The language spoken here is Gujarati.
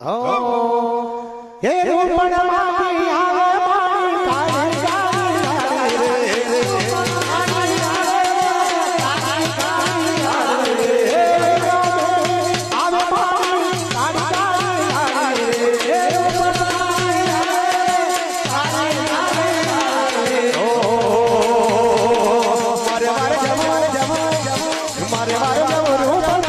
હો હે રૂપણ માટી આવે પાણી કાળી કાળી રે મારે મારે રૂપણ